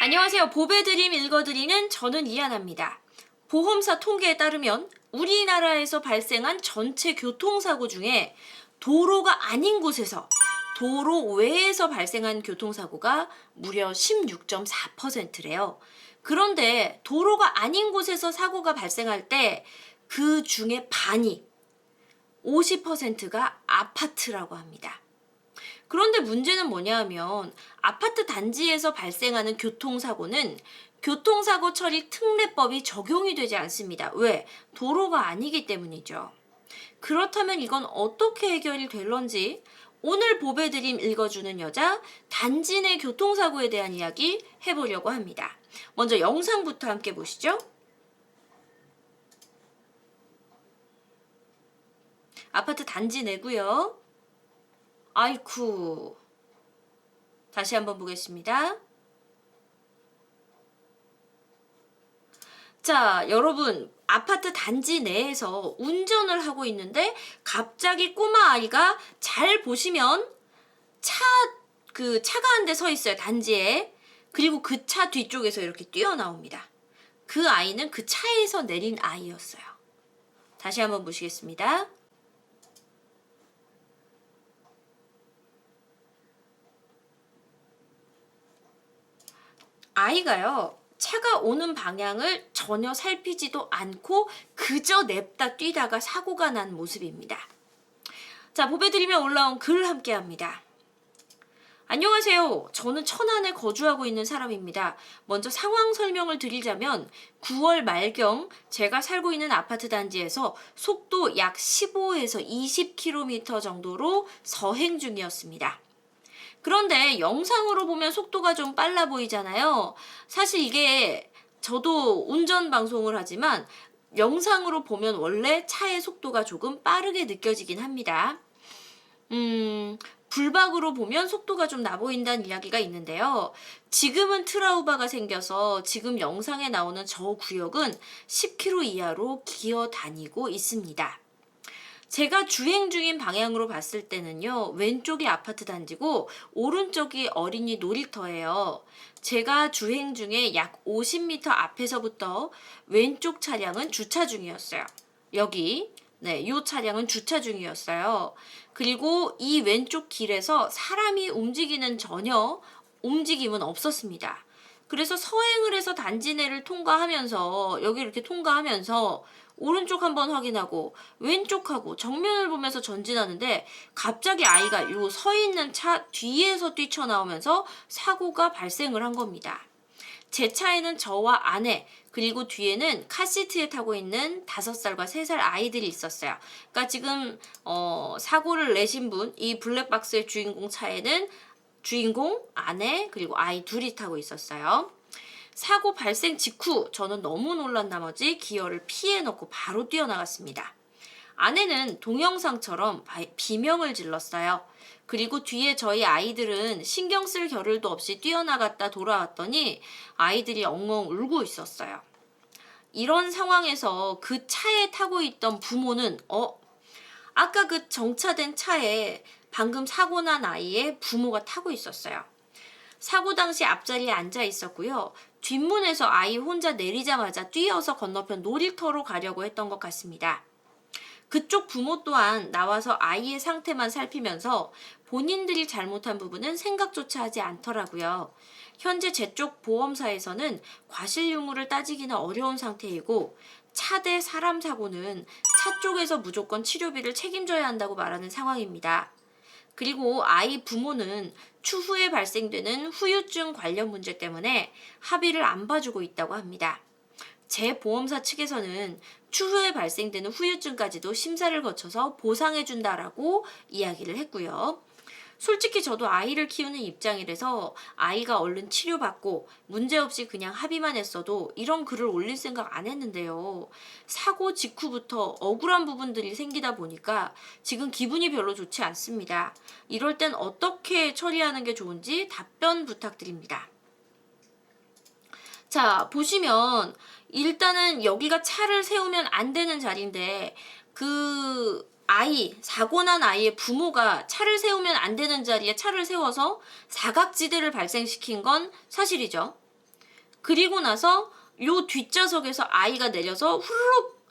안녕하세요. 보배드림 읽어드리는 저는 이하나입니다. 보험사 통계에 따르면 우리나라에서 발생한 전체 교통사고 중에 도로가 아닌 곳에서 도로 외에서 발생한 교통사고가 무려 16.4%래요. 그런데 도로가 아닌 곳에서 사고가 발생할 때 그 중에 반이 50%가 아파트라고 합니다. 그런데 문제는 뭐냐 하면 아파트 단지에서 발생하는 교통사고는 교통사고 처리 특례법이 적용이 되지 않습니다. 왜? 도로가 아니기 때문이죠. 그렇다면 이건 어떻게 해결이 될런지 오늘 보배드림 읽어주는 여자 단지 내 교통사고에 대한 이야기 해보려고 합니다. 먼저 영상부터 함께 보시죠. 아파트 단지 내고요. 아이쿠. 다시 한번 보겠습니다. 자, 여러분, 아파트 단지 내에서 운전을 하고 있는데 갑자기 꼬마 아이가 잘 보시면 차가 한 대 서 있어요, 단지에. 그리고 그 차 뒤쪽에서 이렇게 뛰어나옵니다. 그 아이는 그 차에서 내린 아이였어요. 다시 한번 보시겠습니다. 아이가요, 차가 오는 방향을 전혀 살피지도 않고 그저 냅다 뛰다가 사고가 난 모습입니다. 자, 보배드리며 올라온 글 함께 합니다. 안녕하세요. 저는 천안에 거주하고 있는 사람입니다. 먼저 상황 설명을 드리자면 9월 말경 제가 살고 있는 아파트 단지에서 속도 약 15에서 20km 정도로 서행 중이었습니다. 그런데 영상으로 보면 속도가 좀 빨라 보이잖아요. 사실 이게 저도 운전 방송을 하지만 영상으로 보면 원래 차의 속도가 조금 빠르게 느껴지긴 합니다. 불박으로 보면 속도가 좀 나 보인다는 이야기가 있는데요. 지금은 트라우마가 생겨서 지금 영상에 나오는 저 구역은 10km 이하로 기어 다니고 있습니다. 제가 주행 중인 방향으로 봤을 때는요, 왼쪽이 아파트 단지고 오른쪽이 어린이 놀이터예요. 제가 주행 중에 약 50m 앞에서부터 왼쪽 차량은 주차 중이었어요. 여기, 이 차량은 주차 중이었어요. 그리고 이 왼쪽 길에서 사람이 움직이는 전혀 움직임은 없었습니다. 그래서 서행을 해서 단지 내를 통과하면서 여기 이렇게 통과하면서 오른쪽 한번 확인하고 왼쪽하고 정면을 보면서 전진하는데 갑자기 아이가 요 서 있는 차 뒤에서 뛰쳐나오면서 사고가 발생을 한 겁니다. 제 차에는 저와 아내 그리고 뒤에는 카시트에 타고 있는 5살과 3살 아이들이 있었어요. 그러니까 지금 사고를 내신 분, 이 블랙박스의 주인공 차에는 주인공, 아내 그리고 아이 둘이 타고 있었어요. 사고 발생 직후 저는 너무 놀란 나머지 기어를 피해 넣고 바로 뛰어나갔습니다. 아내는 동영상처럼 비명을 질렀어요. 그리고 뒤에 저희 아이들은 신경 쓸 겨를도 없이 뛰어나갔다 돌아왔더니 아이들이 엉엉 울고 있었어요. 이런 상황에서 그 차에 타고 있던 부모는 아까 그 정차된 차에 방금 사고 난 아이의 부모가 타고 있었어요. 사고 당시 앞자리에 앉아 있었고요. 뒷문에서 아이 혼자 내리자마자 뛰어서 건너편 놀이터로 가려고 했던 것 같습니다. 그쪽 부모 또한 나와서 아이의 상태만 살피면서 본인들이 잘못한 부분은 생각조차 하지 않더라고요. 현재 제 쪽 보험사에서는 과실 유무를 따지기는 어려운 상태이고 차 대 사람 사고는 차 쪽에서 무조건 치료비를 책임져야 한다고 말하는 상황입니다. 그리고 아이 부모는 추후에 발생되는 후유증 관련 문제 때문에 합의를 안 봐주고 있다고 합니다. 제 보험사 측에서는 추후에 발생되는 후유증까지도 심사를 거쳐서 보상해준다라고 이야기를 했고요. 솔직히 저도 아이를 키우는 입장이라서 아이가 얼른 치료받고 문제없이 그냥 합의만 했어도 이런 글을 올릴 생각 안 했는데요. 사고 직후부터 억울한 부분들이 생기다 보니까 지금 기분이 별로 좋지 않습니다. 이럴 땐 어떻게 처리하는 게 좋은지 답변 부탁드립니다. 자, 보시면 일단은 여기가 차를 세우면 안 되는 자리인데 사고 난 아이의 부모가 차를 세우면 안 되는 자리에 차를 세워서 사각지대를 발생시킨 건 사실이죠. 그리고 나서 요 뒷좌석에서 아이가 내려서 후루룩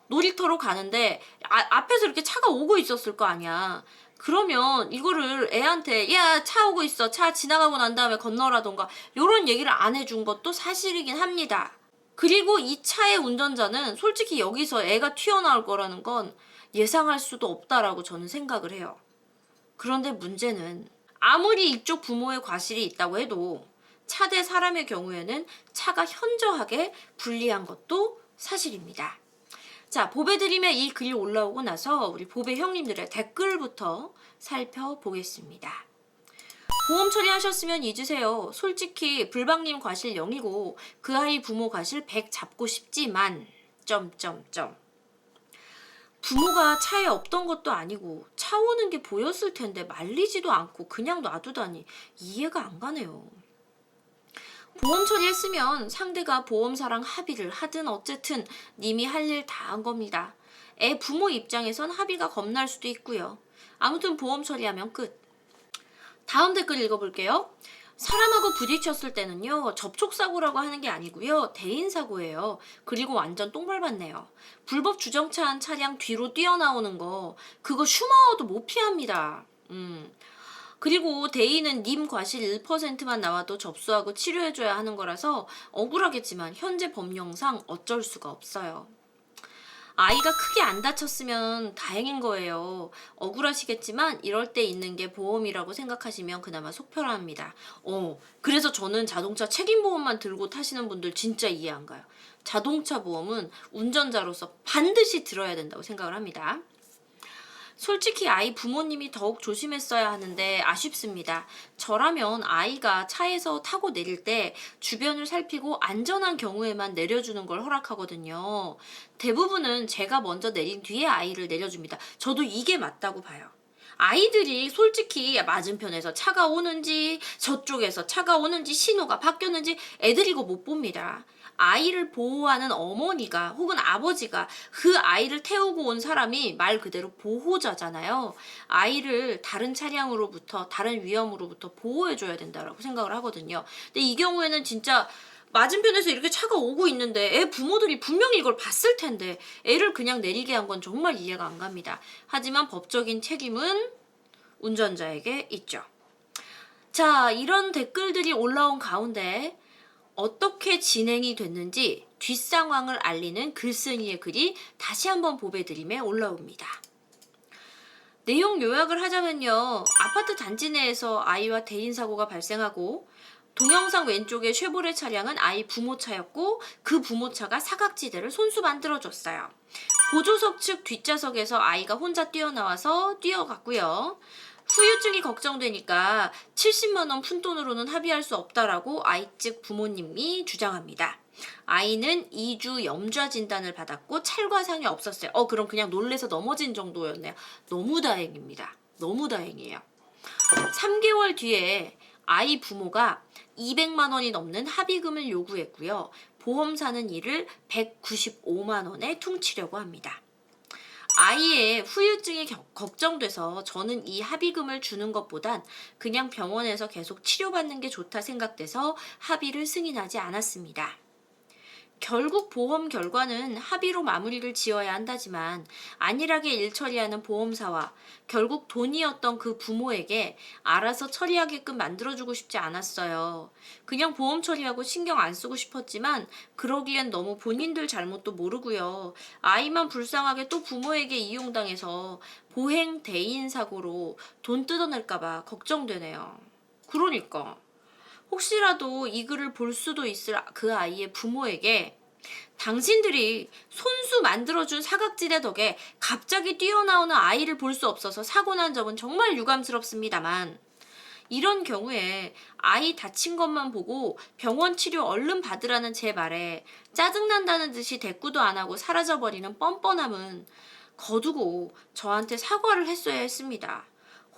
놀이터로 가는데 앞에서 이렇게 차가 오고 있었을 거 아니야. 그러면 이거를 애한테 야, 차 오고 있어. 차 지나가고 난 다음에 건너라던가 요런 얘기를 안 해준 것도 사실이긴 합니다. 그리고 이 차의 운전자는 솔직히 여기서 애가 튀어나올 거라는 건 예상할 수도 없다라고 저는 생각을 해요. 그런데 문제는 아무리 이쪽 부모의 과실이 있다고 해도 차 대 사람의 경우에는 차가 현저하게 불리한 것도 사실입니다. 자, 보배드림의 이 글이 올라오고 나서 우리 보배 형님들의 댓글부터 살펴보겠습니다. 보험 처리하셨으면 잊으세요. 솔직히 불방님 과실 0이고 그 아이 부모 과실 100 잡고 싶지만 점점점 부모가 차에 없던 것도 아니고 차 오는 게 보였을 텐데 말리지도 않고 그냥 놔두다니 이해가 안 가네요. 보험 처리했으면 상대가 보험사랑 합의를 하든 어쨌든 님이 할 일 다 한 겁니다. 애 부모 입장에선 합의가 겁날 수도 있고요. 아무튼 보험 처리하면 끝. 다음 댓글 읽어볼게요. 사람하고 부딪혔을 때는요, 접촉사고라고 하는 게 아니고요, 대인사고예요. 그리고 완전 똥 밟았네요. 불법 주정차한 차량 뒤로 뛰어나오는 거, 그거 슈마워도 못 피합니다. 그리고 대인은 님 과실 1%만 나와도 접수하고 치료해줘야 하는 거라서 억울하겠지만 현재 법령상 어쩔 수가 없어요. 아이가 크게 안 다쳤으면 다행인 거예요. 억울하시겠지만 이럴 때 있는 게 보험이라고 생각하시면 그나마 속 편합니다. 그래서 저는 자동차 책임보험만 들고 타시는 분들 진짜 이해 안 가요. 자동차 보험은 운전자로서 반드시 들어야 된다고 생각을 합니다. 솔직히 아이 부모님이 더욱 조심했어야 하는데 아쉽습니다. 저라면 아이가 차에서 타고 내릴 때 주변을 살피고 안전한 경우에만 내려주는 걸 허락하거든요. 대부분은 제가 먼저 내린 뒤에 아이를 내려줍니다. 저도 이게 맞다고 봐요. 아이들이 솔직히 맞은편에서 차가 오는지 저쪽에서 차가 오는지 신호가 바뀌었는지 애들이 이거 못 봅니다. 아이를 보호하는 어머니가 혹은 아버지가 그 아이를 태우고 온 사람이 말 그대로 보호자잖아요. 아이를 다른 차량으로부터 다른 위험으로부터 보호해줘야 된다고 생각을 하거든요. 근데 이 경우에는 진짜 맞은편에서 이렇게 차가 오고 있는데 애 부모들이 분명히 이걸 봤을 텐데 애를 그냥 내리게 한 건 정말 이해가 안 갑니다. 하지만 법적인 책임은 운전자에게 있죠. 자, 이런 댓글들이 올라온 가운데 어떻게 진행이 됐는지 뒷상황을 알리는 글쓴이의 글이 다시 한번 보배드림에 올라옵니다. 내용 요약을 하자면요. 아파트 단지 내에서 아이와 대인사고가 발생하고 동영상 왼쪽의 쉐보레 차량은 아이 부모차였고 그 부모차가 사각지대를 손수 만들어줬어요. 보조석 측 뒷좌석에서 아이가 혼자 뛰어나와서 뛰어갔고요. 후유증이 걱정되니까 70만 원 푼돈으로는 합의할 수 없다라고 아이 측 부모님이 주장합니다. 아이는 2주 염좌 진단을 받았고 찰과상이 없었어요. 그럼 그냥 놀래서 넘어진 정도였네요. 너무 다행입니다. 너무 다행이에요. 3개월 뒤에 아이 부모가 200만 원이 넘는 합의금을 요구했고요. 보험사는 이를 195만 원에 퉁치려고 합니다. 아이의 후유증이 걱정돼서 저는 이 합의금을 주는 것보단 그냥 병원에서 계속 치료받는 게 좋다 생각돼서 합의를 승인하지 않았습니다. 결국 보험 결과는 합의로 마무리를 지어야 한다지만 안일하게 일 처리하는 보험사와 결국 돈이었던 그 부모에게 알아서 처리하게끔 만들어주고 싶지 않았어요. 그냥 보험 처리하고 신경 안 쓰고 싶었지만 그러기엔 너무 본인들 잘못도 모르고요. 아이만 불쌍하게 또 부모에게 이용당해서 보행 대인 사고로 돈 뜯어낼까봐 걱정되네요. 그러니까. 혹시라도 이 글을 볼 수도 있을 그 아이의 부모에게 당신들이 손수 만들어준 사각지대 덕에 갑자기 뛰어나오는 아이를 볼 수 없어서 사고 난 점은 정말 유감스럽습니다만 이런 경우에 아이 다친 것만 보고 병원 치료 얼른 받으라는 제 말에 짜증난다는 듯이 대꾸도 안 하고 사라져버리는 뻔뻔함은 거두고 저한테 사과를 했어야 했습니다.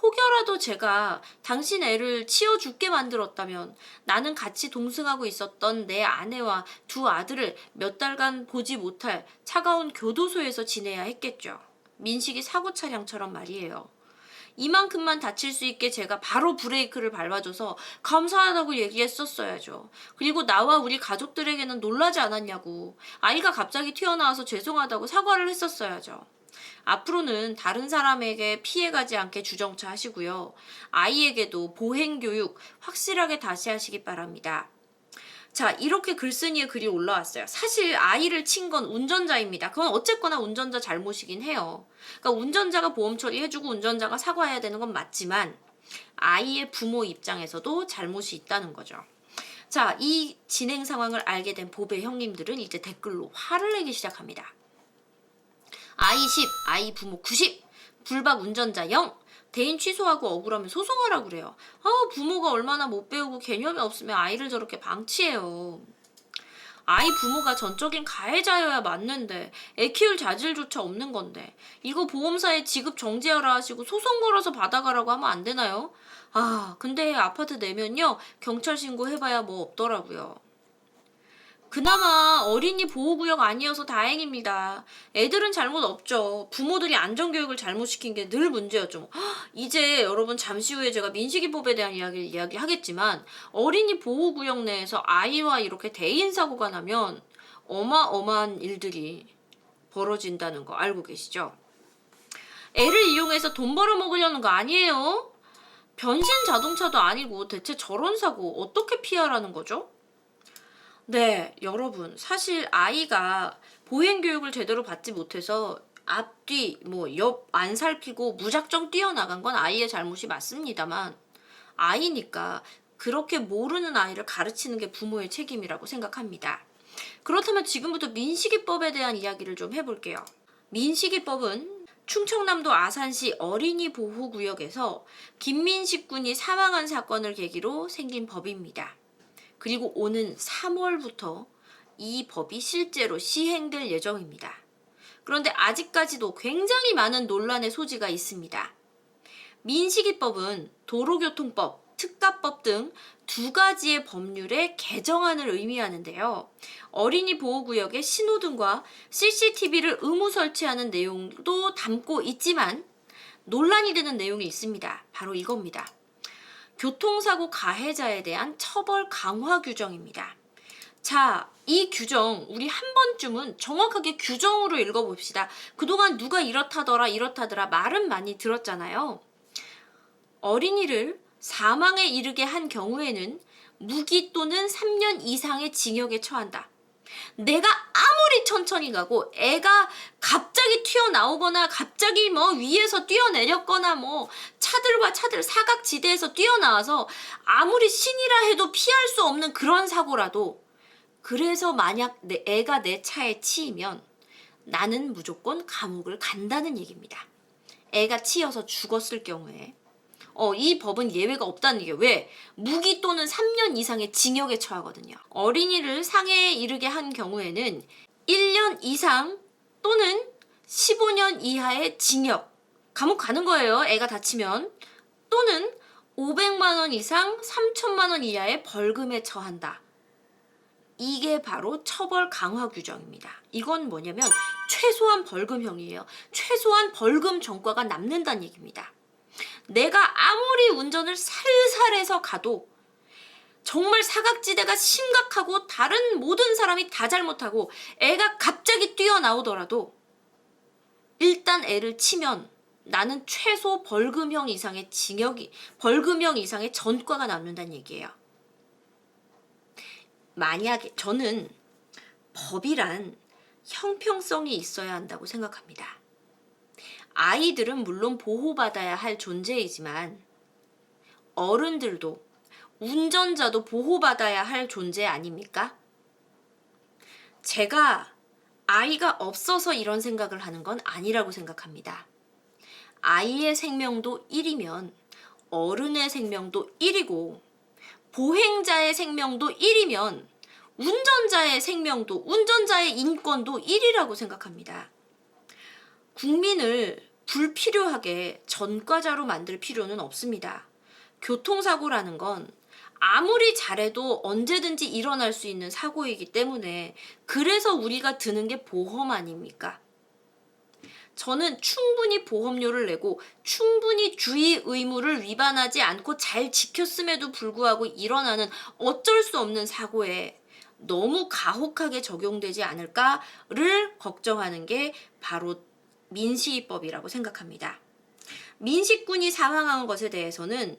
혹여라도 제가 당신 애를 치워 죽게 만들었다면 나는 같이 동승하고 있었던 내 아내와 두 아들을 몇 달간 보지 못할 차가운 교도소에서 지내야 했겠죠. 민식이 사고 차량처럼 말이에요. 이만큼만 다칠 수 있게 제가 바로 브레이크를 밟아줘서 감사하다고 얘기했었어야죠. 그리고 나와 우리 가족들에게는 놀라지 않았냐고. 아이가 갑자기 튀어나와서 죄송하다고 사과를 했었어야죠. 앞으로는 다른 사람에게 피해가지 않게 주정차 하시고요. 아이에게도 보행교육 확실하게 다시 하시기 바랍니다. 자, 이렇게 글쓴이의 글이 올라왔어요. 사실 아이를 친 건 운전자입니다. 그건 어쨌거나 운전자 잘못이긴 해요. 그러니까 운전자가 보험 처리해주고 운전자가 사과해야 되는 건 맞지만 아이의 부모 입장에서도 잘못이 있다는 거죠. 자, 이 진행 상황을 알게 된 보배 형님들은 이제 댓글로 화를 내기 시작합니다. 아이 10, 아이 부모 90, 불박 운전자 0, 대인 취소하고 억울하면 소송하라 그래요. 부모가 얼마나 못 배우고 개념이 없으면 아이를 저렇게 방치해요. 아이 부모가 전적인 가해자여야 맞는데 애 키울 자질조차 없는 건데 이거 보험사에 지급 정지하라 하시고 소송 걸어서 받아가라고 하면 안 되나요? 근데 아파트 내면요 경찰 신고해봐야 뭐 없더라고요. 그나마 어린이 보호구역 아니어서 다행입니다. 애들은 잘못 없죠. 부모들이 안전교육을 잘못 시킨 게 늘 문제였죠. 이제 여러분 잠시 후에 제가 민식이법에 대한 이야기를 이야기하겠지만 어린이 보호구역 내에서 아이와 이렇게 대인사고가 나면 어마어마한 일들이 벌어진다는 거 알고 계시죠? 애를 이용해서 돈 벌어먹으려는 거 아니에요? 변신 자동차도 아니고 대체 저런 사고 어떻게 피하라는 거죠? 네, 여러분, 사실 아이가 보행교육을 제대로 받지 못해서 앞뒤, 옆 안 살피고 무작정 뛰어나간 건 아이의 잘못이 맞습니다만, 아이니까 그렇게 모르는 아이를 가르치는 게 부모의 책임이라고 생각합니다. 그렇다면 지금부터 민식이법에 대한 이야기를 좀 해볼게요. 민식이법은 충청남도 아산시 어린이 보호구역에서 김민식 군이 사망한 사건을 계기로 생긴 법입니다. 그리고 오는 3월부터 이 법이 실제로 시행될 예정입니다. 그런데 아직까지도 굉장히 많은 논란의 소지가 있습니다. 민식이법은 도로교통법, 특가법 등 두 가지의 법률의 개정안을 의미하는데요. 어린이 보호구역에 신호등과 CCTV를 의무 설치하는 내용도 담고 있지만 논란이 되는 내용이 있습니다. 바로 이겁니다. 교통사고 가해자에 대한 처벌 강화 규정입니다. 자, 이 규정 우리 한 번쯤은 정확하게 규정으로 읽어봅시다. 그동안 누가 이렇다더라 말은 많이 들었잖아요. 어린이를 사망에 이르게 한 경우에는 무기 또는 3년 이상의 징역에 처한다. 내가 아무리 천천히 가고 애가 갑자기 튀어나오거나 갑자기 위에서 뛰어내렸거나 차들과 차들 사각지대에서 뛰어나와서 아무리 신이라 해도 피할 수 없는 그런 사고라도 그래서 만약 애가 내 차에 치이면 나는 무조건 감옥을 간다는 얘기입니다. 애가 치여서 죽었을 경우에 이 법은 예외가 없다는 게 왜? 무기 또는 3년 이상의 징역에 처하거든요. 어린이를 상해에 이르게 한 경우에는 1년 이상 또는 15년 이하의 징역, 감옥 가는 거예요. 애가 다치면. 또는 500만 원 이상 3천만 원 이하의 벌금에 처한다. 이게 바로 처벌 강화 규정입니다. 이건 뭐냐면 최소한 벌금형이에요. 최소한 벌금 전과가 남는다는 얘기입니다. 내가 아무리 운전을 살살해서 가도 정말 사각지대가 심각하고 다른 모든 사람이 다 잘못하고 애가 갑자기 뛰어나오더라도 일단 애를 치면 나는 최소 벌금형 이상의 벌금형 이상의 전과가 남는다는 얘기예요. 만약에 저는 법이란 형평성이 있어야 한다고 생각합니다. 아이들은 물론 보호받아야 할 존재이지만 어른들도 운전자도 보호받아야 할 존재 아닙니까? 제가 아이가 없어서 이런 생각을 하는 건 아니라고 생각합니다. 아이의 생명도 1이면 어른의 생명도 1이고 보행자의 생명도 1이면 운전자의 생명도, 운전자의 인권도 1이라고 생각합니다. 국민을 불필요하게 전과자로 만들 필요는 없습니다. 교통사고라는 건 아무리 잘해도 언제든지 일어날 수 있는 사고이기 때문에 그래서 우리가 드는 게 보험 아닙니까? 저는 충분히 보험료를 내고 충분히 주의 의무를 위반하지 않고 잘 지켰음에도 불구하고 일어나는 어쩔 수 없는 사고에 너무 가혹하게 적용되지 않을까를 걱정하는 게 바로 민식이법이라고 생각합니다. 민식군이 사망한 것에 대해서는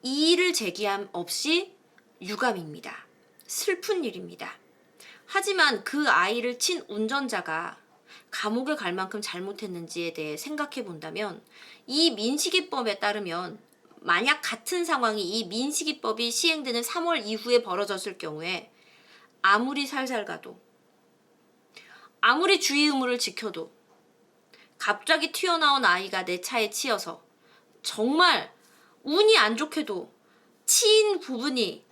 이의를 제기함 없이 유감입니다. 슬픈 일입니다. 하지만 그 아이를 친 운전자가 감옥에 갈 만큼 잘못했는지에 대해 생각해 본다면 이 민식이법에 따르면 만약 같은 상황이 이 민식이법이 시행되는 3월 이후에 벌어졌을 경우에 아무리 살살 가도 아무리 주의 의무를 지켜도 갑자기 튀어나온 아이가 내 차에 치여서 정말 운이 안 좋게도 치인 부분이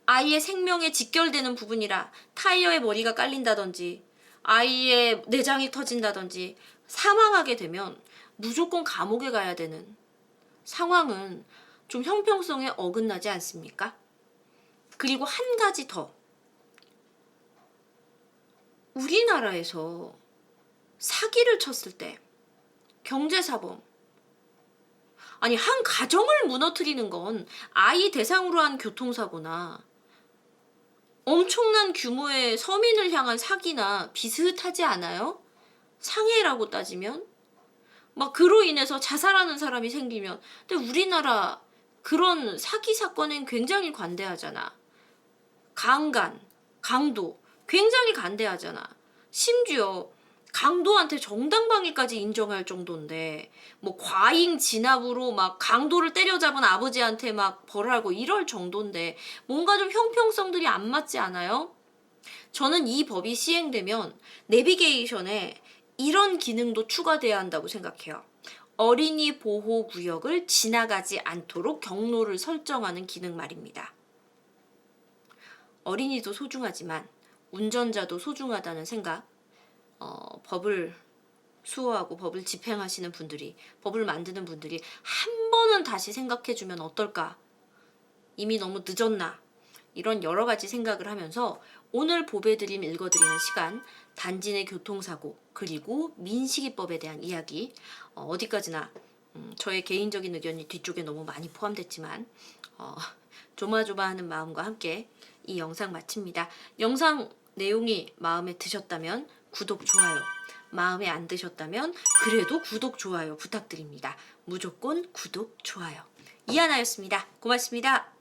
아이의 생명에 직결되는 부분이라 타이어에 머리가 깔린다든지 아이의 내장이 터진다든지 사망하게 되면 무조건 감옥에 가야 되는 상황은 좀 형평성에 어긋나지 않습니까? 그리고 한 가지 더. 우리나라에서 사기를 쳤을 때 경제사범, 아니 한 가정을 무너뜨리는 건 아이 대상으로 한 교통사고나 엄청난 규모의 서민을 향한 사기나 비슷하지 않아요? 상해라고 따지면? 막 그로 인해서 자살하는 사람이 생기면, 근데 우리나라 그런 사기 사건엔 굉장히 관대하잖아. 강간, 강도 굉장히 관대하잖아. 심지어 강도한테 정당방위까지 인정할 정도인데 뭐 과잉 진압으로 막 강도를 때려잡은 아버지한테 막 벌하고 이럴 정도인데 뭔가 좀 형평성들이 안 맞지 않아요? 저는 이 법이 시행되면 내비게이션에 이런 기능도 추가돼야 한다고 생각해요. 어린이 보호 구역을 지나가지 않도록 경로를 설정하는 기능 말입니다. 어린이도 소중하지만 운전자도 소중하다는 생각, 법을 수호하고 법을 집행하시는 분들이, 법을 만드는 분들이 한 번은 다시 생각해주면 어떨까? 이미 너무 늦었나? 이런 여러 가지 생각을 하면서 오늘 보배드림 읽어드리는 시간, 단지 내 교통사고 그리고 민식이법에 대한 이야기, 어디까지나 저의 개인적인 의견이 뒤쪽에 너무 많이 포함됐지만 조마조마하는 마음과 함께 이 영상 마칩니다. 영상 내용이 마음에 드셨다면 구독, 좋아요, 마음에 안 드셨다면 그래도 구독, 좋아요 부탁드립니다. 무조건 구독, 좋아요. 이하나였습니다. 고맙습니다.